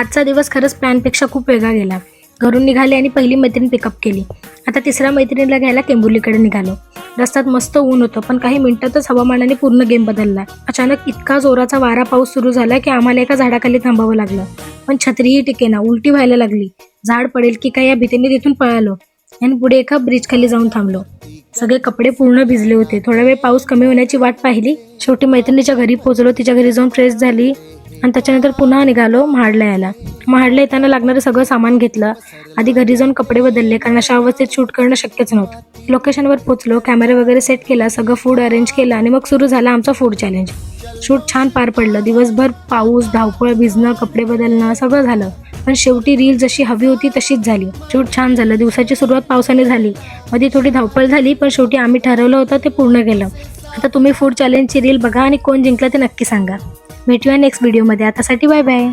आजचा दिवस खरंच प्लॅनपेक्षा खूप वेगळा गेला. घरून निघाले आणि पहिली मैत्रीण पिकअप केली. आता तिसऱ्या मैत्रिणीला घ्यायला केंबुर्लीकडे निघालो. रस्त्यात मस्त ऊन होतं, पण काही मिनिटातच हवामानाने पूर्ण गेम बदलला. अचानक इतका जोराचा वारा पाऊस सुरू झाला की आम्हाला एका झाडाखाली थांबावं लागलं. पण छत्रीही टिकेना, उलटी व्हायला लागली. झाड पडेल की काय या भीतीने तिथून पळालो आणि पुढे एका ब्रिज खाली जाऊन थांबलो. सगळे कपडे पूर्ण भिजले होते. थोडा वेळ पाऊस कमी होण्याची वाट पाहिली. शेवटी मैत्रिणीच्या घरी पोहोचलो. तिच्या घरी जाऊन फ्रेश झाली आणि त्याच्यानंतर पुन्हा निघालो महाडला यायला. महाडला येताना लागणारं सगळं सामान घेतलं. आधी घरी जाऊन कपडे बदलले, कारण अशा अवस्थेत शूट करणं शक्यच नव्हतं. लोकेशनवर पोहोचलो, कॅमेरा वगैरे सेट केला, सगळं फूड अरेंज केलं आणि मग सुरू झाला आमचा फूड चॅलेंज. शूट छान पार पडलं. दिवसभर पाऊस, धावपळ, भिजणं, कपडे बदलणं सगळं झालं, पण शेवटी रील जशी हवी होती तशीच झाली. शूट छान झालं. दिवसाची सुरुवात पावसाने झाली, मध्ये थोडी धावपळ झाली, पण शेवटी आम्ही ठरवलं होतं ते पूर्ण केलं. आता तुम्ही फूड चॅलेंजची रील बघा आणि कोण जिंकलं ते नक्की सांगा. भेटूया नेक्स्ट व्हिडिओमध्ये. आतासाठी बाय बाय.